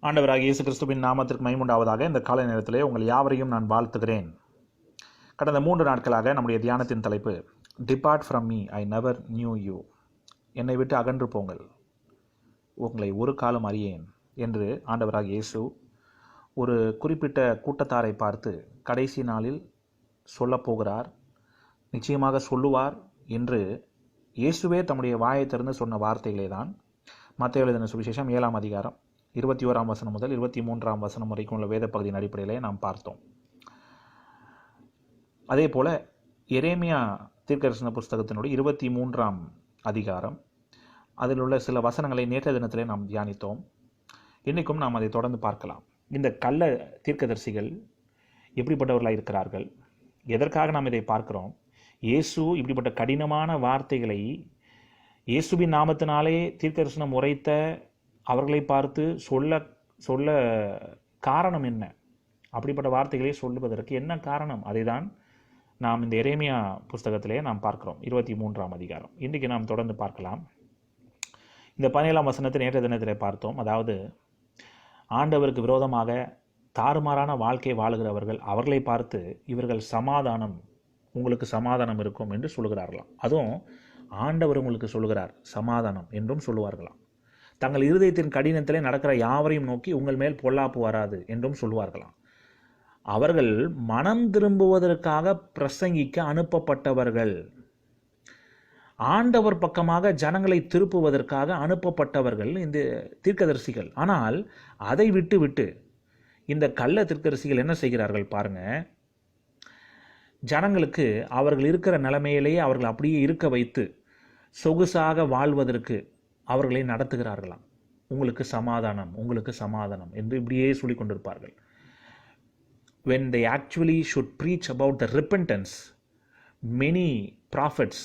ஆண்டவராகிய இயேசு கிறிஸ்துவின் நாமத்திற்கு மகிமை இந்த காலை நேரத்திலே உங்கள் யாவரையும் நான் வாழ்த்துகிறேன். கடந்த 3 நாட்களாக நம்முடைய தியானத்தின் தலைப்பு depart from me, I never new you. என்னை விட்டு அகன்று போங்கள், உங்களை ஒரு காலம் அறியேன் என்று ஆண்டவராகிய இயேசு ஒரு குறிப்பிட்ட கூட்டத்தாரை பார்த்து கடைசி நாளில் சொல்லப்போகிறார், நிச்சயமாக சொல்லுவார் என்று இயேசுவே தம்முடைய வாயை திறந்து சொன்ன வார்த்தைகளே தான் மத்தேயு எழுதின சுவிசேஷம் 7ஆம் அதிகாரம் 21ஆம் வசனம் முதல் 23ஆம் வசனம் வரைக்கும் உள்ள வேத பகுதியின் அடிப்படையிலே நாம் பார்த்தோம். அதே போல எரேமியா தீர்க்கதரிசன புஸ்தகத்தினுடைய 23ஆம் அதிகாரம் அதில் உள்ள சில வசனங்களை நேற்றைய தினத்திலே நாம் தியானித்தோம். இன்றைக்கும் நாம் அதை தொடர்ந்து பார்க்கலாம். இந்த கள்ள தீர்க்கதரிசிகள் எப்படிப்பட்டவர்களாக இருக்கிறார்கள், எதற்காக நாம் இதை பார்க்கிறோம்? இயேசு இப்படிப்பட்ட கடினமான வார்த்தைகளை இயேசுவின் நாமத்தினாலே தீர்க்கதரிசனம் உரைத்த அவர்களை பார்த்து சொல்ல காரணம் என்ன? அப்படிப்பட்ட வார்த்தைகளை சொல்லுவதற்கு என்ன காரணம்? அதை தான் நாம் இந்த எரேமியா புஸ்தகத்திலே நாம் பார்க்கிறோம், 23ஆம் அதிகாரம். இன்றைக்கு நாம் தொடர்ந்து பார்க்கலாம். இந்த 17ஆம் வசனத்தை நேற்றைய தினத்திலே பார்த்தோம். அதாவது ஆண்டவருக்கு விரோதமாக தாறுமாறான வாழ்க்கை வாழுகிறவர்கள் அவர்களை பார்த்து இவர்கள் சமாதானம், உங்களுக்கு சமாதானம் இருக்கும் என்று சொல்லுகிறார்களாம். அதுவும் ஆண்டவர் உங்களுக்கு சொல்லுகிறார் சமாதானம் என்றும் சொல்லுவார்களாம். தங்கள் இருதயத்தின் கடினத்திலே நடக்கிற யாவரையும் நோக்கி உங்கள் மேல் பொல்லாப்பு வராது என்றும் சொல்லுவார்களாம். அவர்கள் மனம் திரும்புவதற்காக பிரசங்கிக்க அனுப்பப்பட்டவர்கள், ஆண்டவர் பக்கமாக ஜனங்களை திருப்புவதற்காக அனுப்பப்பட்டவர்கள் இந்த தீர்க்கதரிசிகள். ஆனால் அதை விட்டு இந்த கள்ள தீர்க்கதரிசிகள் என்ன செய்கிறார்கள் பாருங்க. ஜனங்களுக்கு அவர்கள் இருக்கிற நிலைமையிலேயே அவர்கள் அப்படியே இருக்க வைத்து சொகுசாக வாழ்வதற்கு அவர்களை நடத்துகிறார்களாம். உங்களுக்கு சமாதானம், உங்களுக்கு சமாதானம் என்று இப்படியே சொல்லி கொண்டிருப்பார்கள். when they actually should preach about the repentance, many prophets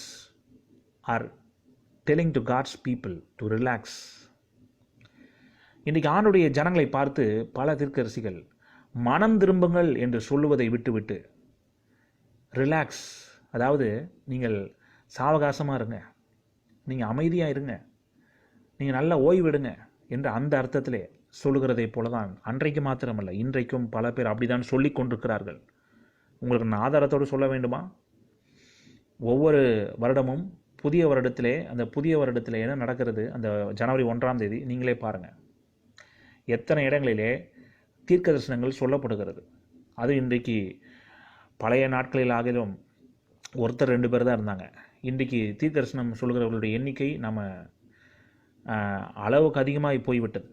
are telling to God's people to relax. இன்றைக்கு ஆண்டுடைய ஜனங்களை பார்த்து பல தீர்க்கதரிசிகள் மனம் திரும்புங்கள் என்று சொல்லுவதை விட்டுவிட்டு ரிலாக்ஸ், அதாவது நீங்கள் சாவகாசமாக இருங்க, நீங்கள் அமைதியாக இருங்க, நீங்கள் நல்லா ஓய்வெடுங்க என்று அந்த அர்த்தத்திலே சொல்லுகிறதை போல தான் அன்றைக்கு மாத்திரமல்ல இன்றைக்கும் பல பேர் அப்படி தான் சொல்லி கொண்டிருக்கிறார்கள். உங்களுக்கு நான் ஆதாரத்தோடு சொல்ல வேண்டுமா? ஒவ்வொரு வருடமும் புதிய வருடத்திலே, அந்த புதிய வருடத்தில் என்ன நடக்கிறது, அந்த ஜனவரி 1ஆம் தேதி நீங்களே பாருங்கள், எத்தனை இடங்களிலே தீர்க்க தரிசனங்கள் சொல்லப்படுகிறது. அது இன்றைக்கு பழைய நாட்களில் ஆகிலும் ஒருத்தர் 2 பேர் தான் இருந்தாங்க. இன்றைக்கு தீர்க்க தரிசனம் சொல்லுகிறவர்களுடைய எண்ணிக்கை நம்ம அளவுக்கு அதிகமாக போய்விட்டது.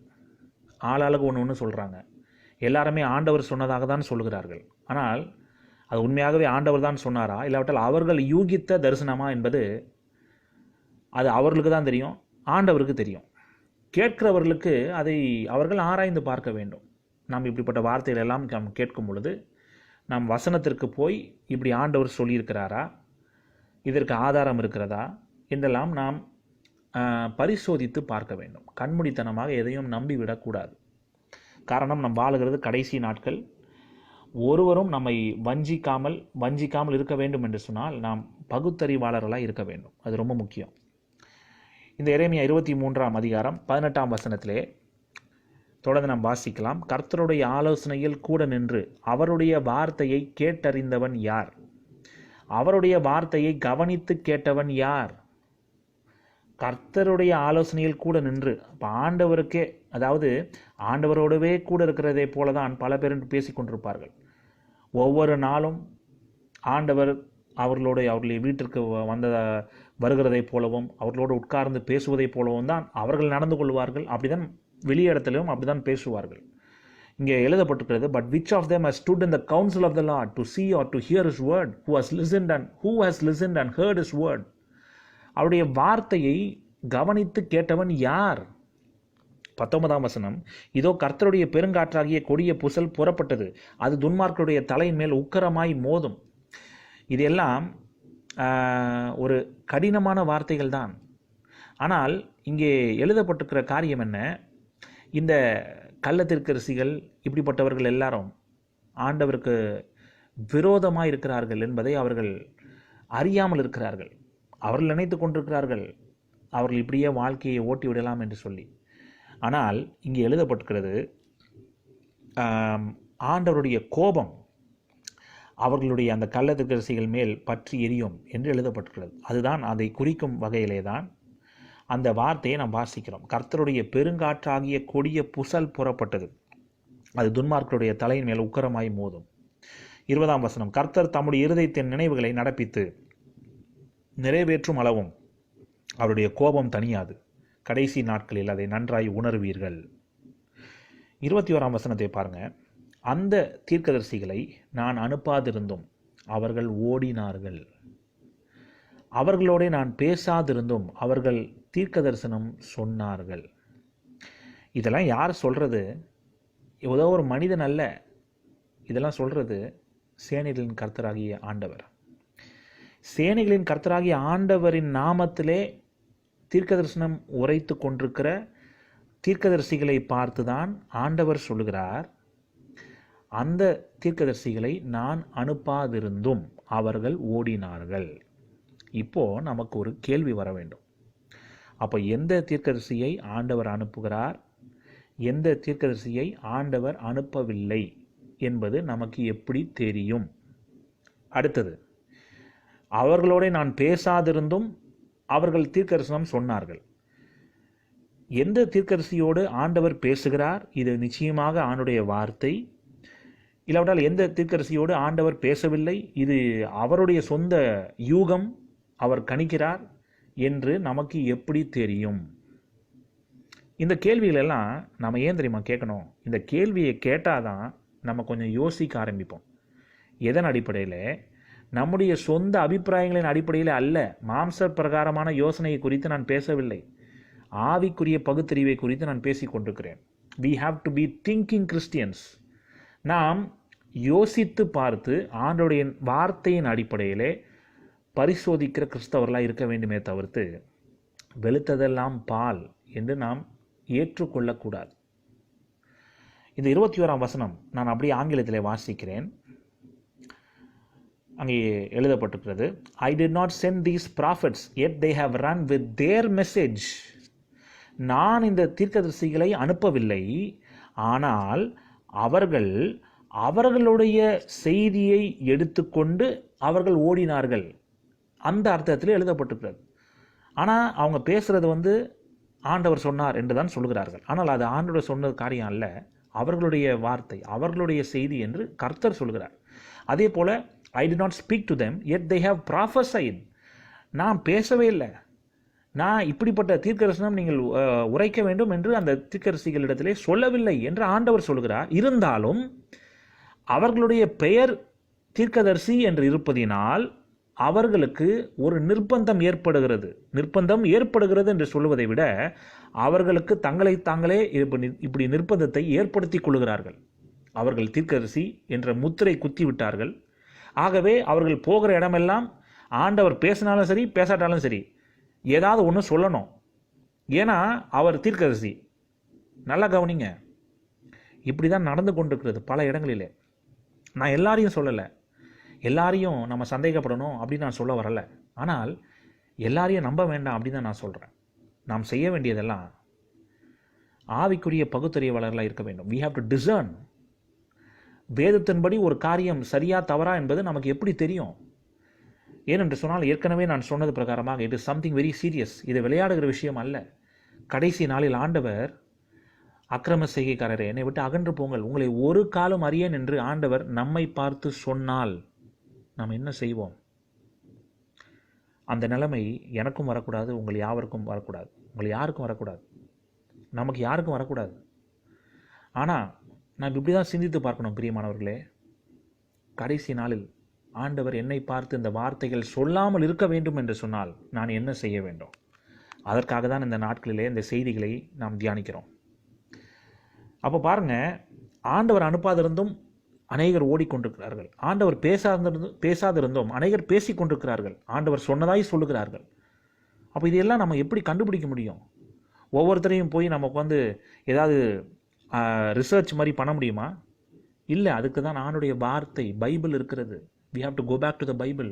ஆளாளுக்கு ஒன்று சொல்கிறாங்க. எல்லாருமே ஆண்டவர் சொன்னதாக தான் சொல்கிறார்கள். ஆனால் அது உண்மையாகவே ஆண்டவர் தான் சொன்னாரா, இல்லாவிட்டால் அவர்கள் யூகித்த தரிசனமா என்பது அது அவர்களுக்கு தான் தெரியும், ஆண்டவருக்கு தெரியும். கேட்கிறவர்களுக்கு அதை அவர்கள் ஆராய்ந்து பார்க்க வேண்டும். நாம் இப்படிப்பட்ட வார்த்தைகள் எல்லாம் நாம் கேட்கும் பொழுது நாம் வசனத்திற்கு போய் இப்படி ஆண்டவர் சொல்லியிருக்கிறாரா, இதற்கு ஆதாரம் இருக்கிறதா என்றெல்லாம் நாம் பரிசோதித்து பார்க்க வேண்டும். கண்மூடித்தனமாக எதையும் நம்பிவிடக்கூடாது. காரணம், நம் வாழுகிறது கடைசி நாட்கள். ஒருவரும் நம்மை வஞ்சிக்காமல் இருக்க வேண்டும் என்று சொன்னால் நாம் பகுத்தறிவாளர்களாக இருக்க வேண்டும். அது ரொம்ப முக்கியம். இந்த எரேமியா 23ஆம் அதிகாரம் 18ஆம் வசனத்திலே தொடர்ந்து நாம் வாசிக்கலாம். கர்த்தருடைய ஆலோசனையில் கூட நின்று அவருடைய வார்த்தையை கேட்டறிந்தவன் யார்? அவருடைய வார்த்தையை கவனித்து கேட்டவன் யார்? கர்த்தருடைய ஆலோசனையில் கூட நின்று, இப்போ ஆண்டவருக்கே, அதாவது ஆண்டவரோடவே கூட இருக்கிறதே போல தான் பல பேர் பேசி கொண்டிருப்பார்கள். ஒவ்வொரு நாளும் ஆண்டவர் அவர்களுடைய வீட்டிற்கு வருகிறதை போலவும் அவர்களோடு உட்கார்ந்து பேசுவதை போலவும் தான் அவர்கள் நடந்து கொள்வார்கள். அப்படிதான் வெளி இடத்திலும் அப்படிதான் பேசுவார்கள். இங்கே எழுதப்பட்டிருக்கிறது, but which of them has stood in the counsel of the Lord to see or to hear his word, who has listened and heard his word. அவருடைய வார்த்தையை கவனித்து கேட்டவன் யார்? 19ஆம் வசனம், இதோ கர்த்தருடைய பெருங்காற்றாகிய கொடிய புசல் புறப்பட்டது, அது துன்மார்க்கருடைய தலையின் மேல் உக்கரமாய் மோதும். இதெல்லாம் ஒரு கடினமான வார்த்தைகள் தான். ஆனால் இங்கே எழுதப்பட்டிருக்கிற காரியம் என்ன? இந்த கள்ள தீர்க்கதரிசிகள் இப்படிப்பட்டவர்கள் எல்லாரும் ஆண்டவருக்கு விரோதமாக இருக்கிறார்கள் என்பதை அவர்கள் அறியாமல் இருக்கிறார்கள். அவர்கள் நினைத்து கொண்டிருக்கிறார்கள் அவர்கள் இப்படியே வாழ்க்கையை ஓட்டி விடலாம் என்று சொல்லி. ஆனால் இங்கே எழுதப்பட்டிருக்கிறது, ஆண்டவருடைய கோபம் அவர்களுடைய அந்த கள்ள தீர்க்கதரிசிகள் மேல் பற்றி எரியும் என்று எழுதப்பட்டுள்ளது. அதுதான் அதை குறிக்கும் வகையிலே தான் அந்த வார்த்தையை நாம் வாசிக்கிறோம். கர்த்தருடைய பெருங்காற்றாகிய கொடிய புசல் புறப்பட்டது, அது துன்மார்க்கருடைய தலையின் மேல் உக்கரமாய் மோதும். 20ஆம் வசனம், கர்த்தர் தம்முடைய இருதயத்தின் நினைவுகளை நடப்பித்து நிறைவேற்றும் அளவும் அவருடைய கோபம் தணியாது, கடைசி நாட்களில் அதை நன்றாய் உணர்வீர்கள். 21ஆம் வசனத்தை பாருங்க, அந்த தீர்க்கதரிசிகளை நான் அனுப்பாதிருந்தும் அவர்கள் ஓடினார்கள், அவர்களோட நான் பேசாதிருந்தும் அவர்கள் தீர்க்க தரிசனம் சொன்னார்கள். இதெல்லாம் யார் சொல்கிறது? ஏதோ ஒரு மனிதன் அல்ல, இதெல்லாம் சொல்கிறது சேனைகளின் கர்த்தராகிய ஆண்டவர். சேனைகளின் கர்த்தராகிய ஆண்டவரின் நாமத்திலே தீர்க்க தரிசனம் உரைத்து கொண்டிருக்கிற தீர்க்கதரிசிகளை பார்த்து தான் ஆண்டவர் சொல்லுகிறார், அந்த தீர்க்கதரிசிகளை நான் அனுப்பாதிருந்தும் அவர்கள் ஓடினார்கள். இப்போது நமக்கு ஒரு கேள்வி வர வேண்டும். அப்போ எந்த தீர்க்கதரிசியை ஆண்டவர் அனுப்புகிறார், எந்த தீர்க்கதரிசியை ஆண்டவர் அனுப்பவில்லை என்பது நமக்கு எப்படி தெரியும்? அடுத்தது, அவர்களோட நான் பேசாதிருந்தும் அவர்கள் தீர்க்கதரிசனம் சொன்னார்கள். எந்த தீர்க்கதரிசியோடு ஆண்டவர் பேசுகிறார்? இது நிச்சயமாக ஆண்டுடைய வார்த்தை. இல்லாவிட்டால் எந்த தீர்க்கதரிசியோடு ஆண்டவர் பேசவில்லை, இது அவருடைய சொந்த யூகம், அவர் கணிக்கிறார் என்று நமக்கு எப்படி தெரியும்? இந்த கேள்விகளெல்லாம் நம்ம ஏன் தெரியுமா கேட்கணும்? இந்த கேள்வியை கேட்டால் தான் நம்ம கொஞ்சம் யோசிக்க ஆரம்பிப்போம். எதன் அடிப்படையில்? நம்முடைய சொந்த அபிப்பிராயங்களின் அடிப்படையில் அல்ல. மாம்ச பிரகாரமான யோசனையை குறித்து நான் பேசவில்லை, ஆவிக்குரிய பகுத்தறிவை குறித்து நான் பேசி கொண்டிருக்கிறேன். we have to be thinking Christians. நாம் யோசித்து பார்த்து ஆண்டவருடைய வார்த்தையின் அடிப்படையிலே பரிசோதிக்கிற கிறிஸ்தவர்களாக இருக்க வேண்டுமே தவிர்த்து வெளுத்ததெல்லாம் பால் என்று நாம் ஏற்றுக்கொள்ளக்கூடாது. இந்த 21ஆம் வசனம் நான் அப்படியே ஆங்கிலத்தில் வாசிக்கிறேன். அங்கே எழுதப்பட்டிருக்கிறது, I did not send these prophets, yet they have run with their message. நான் இந்த தீர்க்கதரிசிகளை அனுப்பவில்லை, ஆனால் அவர்கள் அவர்களுடைய செய்தியை எடுத்துக்கொண்டு அவர்கள் ஓடினார்கள். அந்த அர்த்தத்தில் எழுதப்பட்டிருக்கிறது. ஆனால் அவங்க பேசுகிறது ஆண்டவர் சொன்னார் என்று தான் சொல்கிறார்கள். ஆனால் அது ஆண்டவர் சொன்னது காரியம் அல்ல, அவர்களுடைய வார்த்தை, அவர்களுடைய செய்தி என்று கர்த்தர் சொல்கிறார். அதே போல் I did not speak to them, yet they have prophesied. நான் பேசவே இல்லை, நான் இப்படிப்பட்ட தீர்க்கதரிசனம் நீங்கள் உரைக்க வேண்டும் என்று அந்த தீர்க்கதரிசிகளிடத்திலே சொல்லவில்லை என்று ஆண்டவர் சொல்கிறார். இருந்தாலும் அவர்களுடைய பெயர் தீர்க்கதரிசி என்று இருப்பதினால் அவர்களுக்கு ஒரு நிர்பந்தம் ஏற்படுகிறது என்று சொல்வதை விட அவர்களுக்கு தங்களை தாங்களே இப்படி நிர்பந்தத்தை ஏற்படுத்தி கொள்கிறார்கள். அவர்கள் தீர்க்கதரிசி என்ற முத்திரை குத்தி விட்டார்கள். ஆகவே அவர்கள் போகிற இடமெல்லாம் ஆண்டவர் பேசினாலும் சரி பேசாட்டாலும் சரி ஏதாவது ஒன்று சொல்லணும். ஏன்னா அவர் தீர்க்கதரிசி. நல்லா கவனிங்க, இப்படி தான் நடந்து கொண்டிருக்கிறது பல இடங்களிலே. நான் எல்லாரையும் சொல்லலை, எல்லாரையும் நம்ம சந்தேகப்படணும் அப்படின்னு நான் சொல்ல வரலை. ஆனால் எல்லாரையும் நம்ப வேண்டாம் அப்படின்னு தான் நான் சொல்கிறேன். நாம் செய்ய வேண்டியதெல்லாம் ஆவிக்குரிய பகுத்தறிவாளர்களாக இருக்க வேண்டும். we have to discern. வேதத்தின்படி ஒரு காரியம் சரியா தவறா என்பது நமக்கு எப்படி தெரியும்? ஏனென்று சொன்னால் ஏற்கனவே நான் சொன்னது பிரகாரமாக it is something very serious. இது விளையாடுகிற விஷயம் அல்ல. கடைசி நாளில் ஆண்டவர், அக்கிரம செய்கைக்காரரே என்னை விட்டு அகன்று போங்கள், உங்களை ஒரு காலம் அறியேன் என்று ஆண்டவர் நம்மை பார்த்து சொன்னால் நாம் என்ன செய்வோம்? அந்த நிலைமை எனக்கும் வரக்கூடாது, உங்கள் யாருக்கும் வரக்கூடாது, நமக்கு யாருக்கும் வரக்கூடாது. ஆனால் நாம் இப்படி தான் சிந்தித்து பார்க்கணும் பிரியமானவர்களே. கடைசி நாளில் ஆண்டவர் என்னை பார்த்து இந்த வார்த்தைகள் சொல்லாமல் இருக்க வேண்டும் என்று சொன்னால் நான் என்ன செய்ய வேண்டும்? அதற்காக தான் இந்த நாட்களிலே இந்த செய்திகளை நாம் தியானிக்கிறோம். அப்போ பாருங்கள், ஆண்டவர் அனுப்பாதிருந்தும் அநேகர் ஓடிக்கொண்டிருக்கிறார்கள், ஆண்டவர் பேசாதிருந்தும் அநேகர் பேசி கொண்டிருக்கிறார்கள், ஆண்டவர் சொன்னதாய் சொல்லுகிறார்கள். அப்போ இதெல்லாம் நம்ம எப்படி கண்டுபிடிக்க முடியும்? ஒவ்வொருத்தரையும் போய் நமக்கு ஏதாவது ரிசர்ச் மாதிரி பண்ண முடியுமா? இல்லை. அதுக்கு தான் ஆண்டுடைய வார்த்தை பைபிள் இருக்கிறது. we have to go back to the Bible,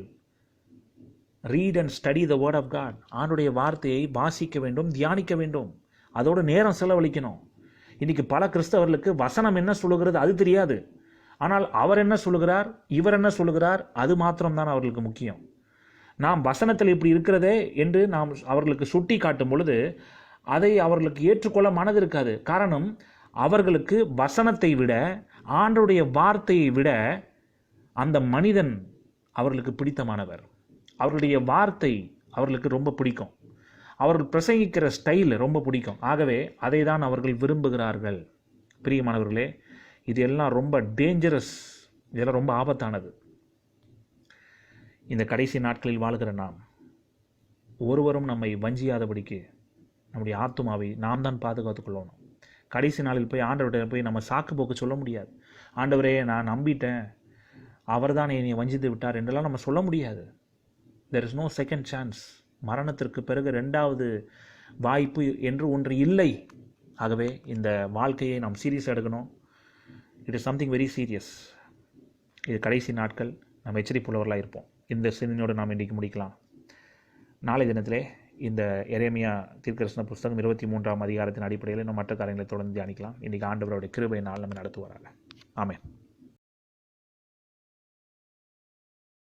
read and study the word of God. ஆண்டுடைய வார்த்தையை வாசிக்க வேண்டும், தியானிக்க வேண்டும், அதோடு நேரம் செலவழிக்கணும். இன்றைக்கி பல கிறிஸ்தவர்களுக்கு வசனம் என்ன சொல்லுகிறது அது தெரியாது. ஆனால் அவர் என்ன சொல்லுகிறார், இவர் என்ன சொல்லுகிறார், அது மாத்திரம்தான் அவர்களுக்கு முக்கியம். நாம் வசனத்தில் இப்படி இருக்கிறதே என்று நாம் அவர்களுக்கு சுட்டி காட்டும் பொழுது அதை அவர்களுக்கு ஏற்றுக்கொள்ள மனது இருக்காது. காரணம், அவர்களுக்கு வசனத்தை விட, ஆண்டவருடைய வார்த்தையை விட அந்த மனிதன் அவர்களுக்கு பிடித்தமானவர். அவர்களுடைய வார்த்தை அவர்களுக்கு ரொம்ப பிடிக்கும். அவர்கள் பிரசங்கிக்கிற ஸ்டைல் ரொம்ப பிடிக்கும். ஆகவே அதை தான் அவர்கள் விரும்புகிறார்கள். பிரியமானவர்களே, இது எல்லாம் ரொம்ப டேஞ்சரஸ், இதெல்லாம் ரொம்ப ஆபத்தானது. இந்த கடைசி நாட்களில் வாழ்கிற நாம் ஒருவரும் நம்மை வஞ்சியாதபடிக்கு நம்முடைய ஆத்துமாவை நாம் தான் பாதுகாத்து கொள்ளணும். கடைசி நாளில் போய் ஆண்டவர்கிட்ட போய் நம்ம சாக்கு போக்கு சொல்ல முடியாது. ஆண்டவரே, நான் நம்பிட்டேன், அவர் தான் என்னை வஞ்சித்து விட்டார் என்றெல்லாம் நம்ம சொல்ல முடியாது. There is no second chance. மரணத்திற்கு பிறகு 2வது வாய்ப்பு என்று ஒன்று இல்லை. ஆகவே இந்த வாழ்க்கையை நாம் சீரியஸாக எடுக்கணும். It is something very serious. இது கடைசி நாட்கள், நம்ம எச்சரிப்புள்ளவர்களாக இருப்போம். இந்த சிந்தனையோடு நாம் இன்றைக்கு முடிக்கலாம். நாளை தினத்திலே இந்த எரேமியா தீர்க்கதரிசன புஸ்தகம் 23ஆம் அதிகாரத்தின் அடிப்படையில் நம்ம மற்ற காரியங்களை தொடர்ந்து தியானிக்கலாம். இன்றைக்கி ஆண்டவருடைய கிருபையினால் நம்ம நடத்துவாராக. ஆமென்.